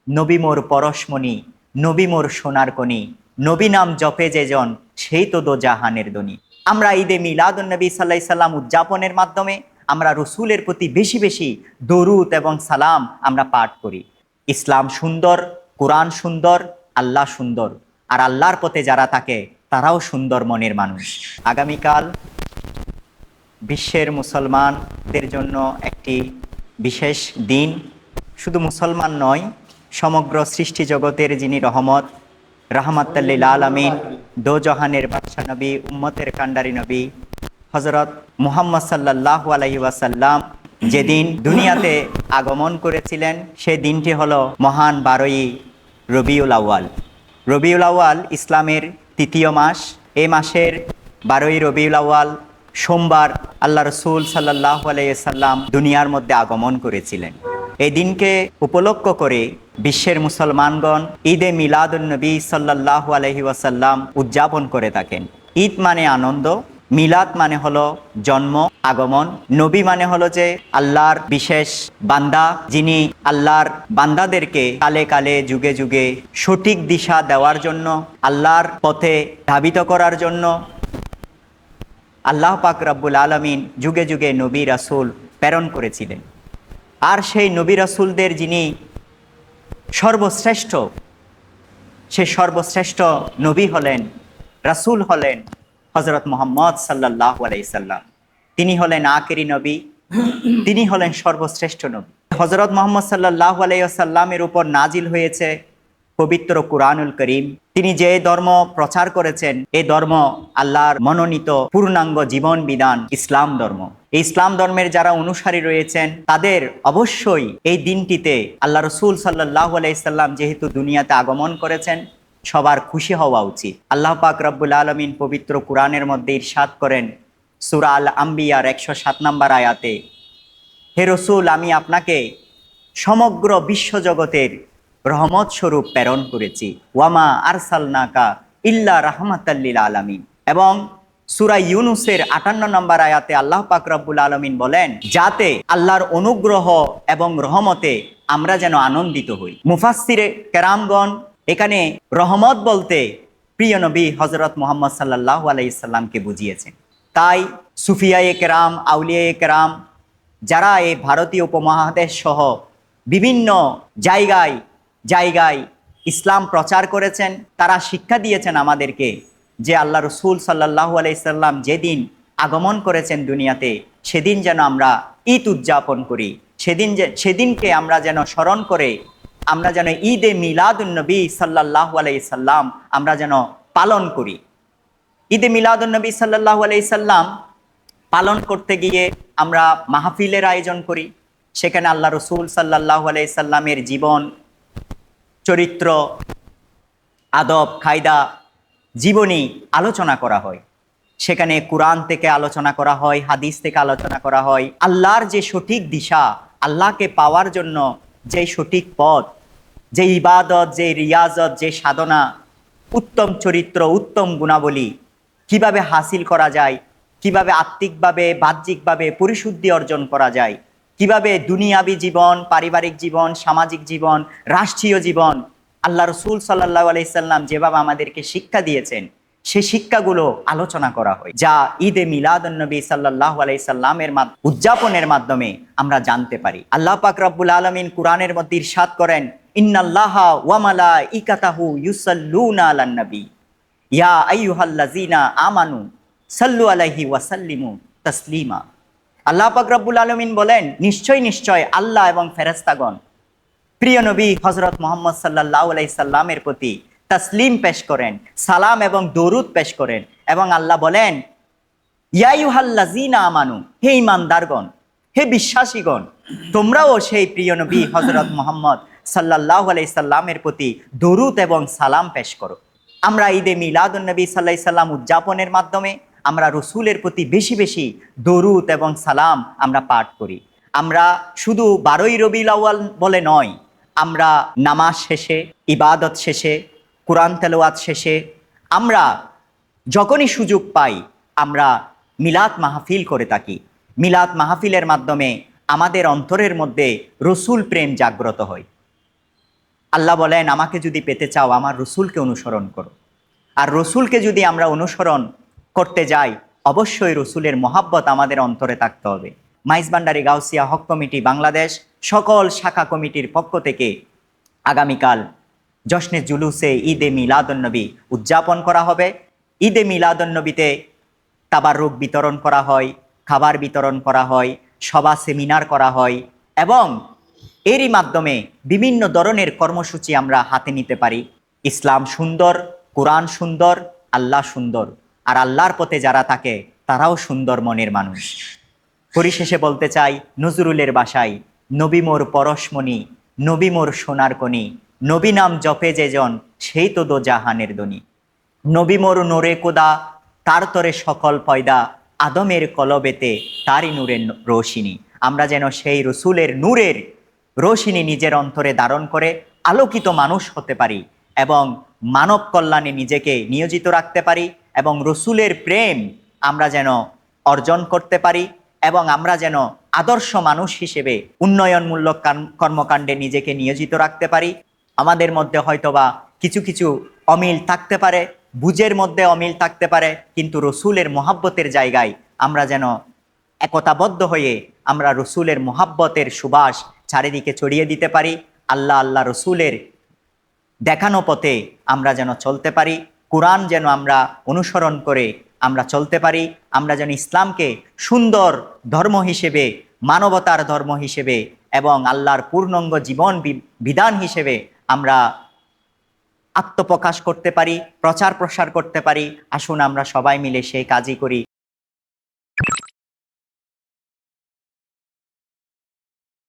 নবী মোর পরশমণি, নবী মোর সোনার কণি, নবী নাম জপে যেজন সেই তো দো জাহানের দনি। আমরা ঈদে মিলাদুন্নবী সাল্লাল্লাহু সাল্লাম উদযাপনের মাধ্যমে আমরা রসুলের প্রতি বেশি বেশি দরুদ এবং সালাম আমরা পাঠ করি। ইসলাম সুন্দর, কোরআন সুন্দর, আল্লাহ সুন্দর, আর আল্লাহর পথে যারা থাকে তারাও সুন্দর মনের মানুষ। আগামীকাল বিশ্বের মুসলমানদের জন্য একটি বিশেষ দিন। শুধু মুসলমান নয়, সমগ্র সৃষ্টি জগতের যিনি রহমত, রাহমাতুল লিল আলামিন, দোজাহানের বাদশা নবী, উম্মতের কান্ডারি নবী হযরত মুহাম্মদ সাল্লাল্লাহু আলাইহি ওয়াসাল্লাম যেদিন দুনিয়াতে আগমন করেছিলেন, সেই দিনটি হলো মহান 12ই রবিউল আউয়াল। রবিউল আউয়াল ইসলামের তৃতীয় মাস। এই মাসের 12ই রবিউল আউয়াল সোমবার আল্লাহ রসুল সাল্লাল্লাহু আলাইহি সাল্লাম দুনিয়ার মধ্যে আগমন করেছিলেন। এই দিনকে উপলক্ষ করে বিশ্বের মুসলমানগণ ঈদে মিলাদুন্নবী সাল্লাল্লাহু আলাইহি ওয়াসাল্লাম উদযাপন করে থাকেন। ঈদ মানে আনন্দ, মিলাদ মানে হলো জন্ম, আগমন, নবী মানে হলো যে আল্লাহর বিশেষ বান্দা, যিনি আল্লাহর বান্দাদেরকে কালে কালে যুগে যুগে সঠিক দিশা দেওয়ার জন্য, আল্লাহর পথে ধাবিত করার জন্য আল্লাহ পাক রব্বুল আলামিন যুগে যুগে নবী রাসূল প্রেরণ করেছিলেন। আর সেই নবী রাসূলদের যিনি সর্বশ্রেষ্ঠ, সে সর্বশ্রেষ্ঠ নবী হলেন, রাসূল হলেন হযরত মুহাম্মদ সাল্লাল্লাহু আলাইহি সাল্লাম। তিনি হলেন আখেরি নবী, তিনি হলেন সর্বশ্রেষ্ঠ নবী। হযরত মুহাম্মদ সাল্লাল্লাহু আলাইহি সাল্লামের উপর নাজিল হয়েছে পবিত্র কুরআনুল করিম। তিনি যে ধর্ম প্রচার করেছেন, এই ধর্ম আল্লাহর মনোনীত পূর্ণাঙ্গ জীবন বিধান ইসলাম ধর্ম। এই ইসলাম ধর্মের যারা অনুসারী রয়েছেন তাদের অবশ্যই এই দিনটিতে আল্লাহ রসুল সাল্লাল্লাহু আলাইহি সাল্লাম যেহেতু দুনিয়াতে আগমন করেছেন, সবার খুশি হওয়া উচিত। আল্লাহ পাক রব্বুল আলামিন পবিত্র কুরআনের মধ্যে ইরশাদ করেন সূরা আল আম্বিয়ার 107 নম্বর আয়াতে, হে রসুল, আমি আপনাকে সমগ্র বিশ্বজগতের রহমত স্বরূপ প্রেরণ করেছি, ওয়ামা আরসালনাকা ইল্লা রাহমাতাল লিল আলামিন। এবং সূরা ইউনূসের 58 নম্বর আয়াতে আল্লাহ পাক রব্বুল আলামিন বলেন, যাতে আল্লাহর অনুগ্রহ এবং রহমতে আমরা যেন আনন্দিত হই। মুফাসসিরে কেরামগণ এখানে রহমত বলতে প্রিয় নবী হযরত মুহাম্মদ সাল্লাল্লাহু আলাইহি সাল্লামকে বুঝিয়েছেন। তাই সুফিয়ায়ে কেরাম, আউলিয়ায়ে কেরাম যারা এই ভারতীয় উপমহাদেশ সহ বিভিন্ন জায়গায় জায়গায় ইসলাম প্রচার করেছেন, তারা শিক্ষা দিয়েছেন আমাদেরকে যে আল্লাহ রসুল সাল্লাল্লাহু আলাইহি সাল্লাম যেদিন আগমন করেছেন দুনিয়াতে, সেদিন যেন আমরা ঈদ উদযাপন করি, সেদিনকে আমরা যেন স্মরণ করে আমরা যেন ঈদে মিলাদুন্নবী সাল্লাল্লাহু আলাইহি সাল্লাম আমরা যেন পালন করি। ঈদে মিলাদুন্নবী সাল্লাল্লাহু আলাইহি সাল্লাম পালন করতে গিয়ে আমরা মাহফিলের আয়োজন করি। সেখানে আল্লাহ রসুল সাল্লাল্লাহু আলাইহি সাল্লামের জীবন চরিত্র, আদব কায়দা, জীবনী আলোচনা করা হয়। সেখানে কোরআন থেকে আলোচনা করা হয়, হাদিস থেকে আলোচনা করা হয়। আল্লাহর যে সঠিক দিশা, আল্লাহকে পাওয়ার জন্য যে সঠিক পথ, যে ইবাদত, যে রিয়াজত, যে সাধনা, উত্তম চরিত্র, উত্তম গুণাবলী কিভাবে হাসিল করা যায়, কিভাবে আত্মিকভাবে বাহ্যিকভাবে পরিশুদ্ধি অর্জন করা যায়, কিভাবে দুনিয়াবী জীবন, পারিবারিক জীবন, সামাজিক জীবন, রাষ্ট্রীয় জীবন আল্লাহ রসুল সাল্লাল্লাহু আলাইহি সাল্লাম যেভাবে আমাদেরকে শিক্ষা দিয়েছেন, সেই শিক্ষাগুলো আলোচনা করা হয়, যা ঈদে মিলাদুন্নবী সাল্লাল্লাহু আলাইহি সাল্লামের উদযাপনের মাধ্যমে আমরা জানতে পারি। আল্লাহ পাক রব্বুল আলামিন কুরআনের মধ্যে ইরশাদ করেন, ইন্নাল্লাহা ওয়া মালাইকাতাহু ইউসাল্লুনা আলান নবী ইয়া আইয়ুহাল্লাযীনা আমানু সাল্লু আলাইহি ওয়া সাল্লিমু তাসলিমা। আল্লাহ পাক রব্বুল আলামিন বলেন, নিশ্চয় নিশ্চয় আল্লাহ এবং ফেরেশতাগণ প্রিয় নবী হযরত মুহাম্মদ সাল্লাল্লাহু আলাইহি সাল্লামের প্রতি তাসলিম পেশ করেন, সালাম এবং দরুদ পেশ করেন। এবং আল্লাহ বলেন, ইয়া আইয়ুহাল্লাযীনা আমানু, হে ঈমানদারগণ, হে বিশ্বাসীগণ, তোমরাও সেই প্রিয় নবী হযরত মুহাম্মদ সাল্লাল্লাহু আলাইহি সাল্লামের প্রতি দরুদ এবং সালাম পেশ করো। আমরা ঈদে মিলাদুন্নবী সাল্লাল্লাহু আলাইহি সাল্লাম উদযাপনের মাধ্যমে আমরা রসুলের প্রতি বেশি বেশি দরুদ এবং সালাম আমরা পাঠ করি। আমরা শুধু 12ই রবিউল আউয়াল বলে নয়, আমরা নামাজ শেষে, ইবাদত শেষে, কোরআন তেলাওয়াত শেষে, আমরা যখনই সুযোগ পাই আমরা মিলাদ মাহফিল করে থাকি। মিলাদ মাহফিলের মাধ্যমে আমাদের অন্তরের মধ্যে রসুল প্রেম জাগ্রত হয়। আল্লাহ বলেন, আমাকে যদি পেতে চাও আমার রসুলকে অনুসরণ করো। আর রসুলকে যদি আমরা অনুসরণ করতে যাই, অবশ্যই রসুলের মহাব্বত আমাদের অন্তরে থাকতে হবে। মাইজভান্ডারী গাউসিয়া হক কমিটি বাংলাদেশ সকল শাখা কমিটির পক্ষ থেকে আগামীকাল জশ্নে জুলুসে ঈদে মিলাদুন্নবী উদযাপন করা হবে। ঈদে মিলাদুন্নবীতে তাবাররুক বিতরণ করা হয়, খাবার বিতরণ করা হয়, সভা সেমিনার করা হয় এবং এরই মাধ্যমে বিভিন্ন ধরনের কর্মসূচি আমরা হাতে নিতে পারি। ইসলাম সুন্দর, কোরআন সুন্দর, আল্লাহ সুন্দর, আর আল্লাহর পথে যারা থাকে তারাও সুন্দর মনের মানুষ। পরিশেষে বলতে চাই নজরুলের বাসায়, নবী মোর পরশমণি, নবী মোর সোনার কণি, নবী নাম জপে যেজন সেই তো দো জাহানের দনি, নবী মোর নোরে কোদা তার তরে সকল পয়দা, আদমের কলবেতে তারই নূরের রোশিনী। আমরা যেন সেই রসুলের নূরের রোশিনী নিজের অন্তরে ধারণ করে আলোকিত মানুষ হতে পারি এবং মানব কল্যাণে নিজেকে নিয়োজিত রাখতে পারি এবং রসুলের প্রেম আমরা যেন অর্জন করতে পারি এবং আমরা যেন আদর্শ মানুষ হিসেবে উন্নয়নমূলক কর্মকাণ্ডে নিজেকে নিয়োজিত রাখতে পারি। আমাদের মধ্যে হয়তোবা কিছু কিছু অমিল থাকতে পারে, বুঝের মধ্যে অমিল থাকতে পারে, কিন্তু রসুলের মহাব্বতের জায়গায় আমরা যেন একতাবদ্ধ হয়ে আমরা রসুলের মহাব্বতের সুবাস চারিদিকে ছড়িয়ে দিতে পারি। আল্লাহ রসুলের দেখানো পথে আমরা যেন চলতে পারি, কোরআন যেন আমরা অনুসরণ করে আমরা চলতে পারি, আমরা যেন ইসলামকে সুন্দর ধর্ম হিসেবে, মানবতার ধর্ম হিসেবে এবং আল্লাহর পূর্ণাঙ্গ জীবন বিধান হিসেবে আমরা আত্মপ্রকাশ করতে পারি, প্রচার প্রসার করতে পারি। আসুন আমরা সবাই মিলে সেই কাজই করি।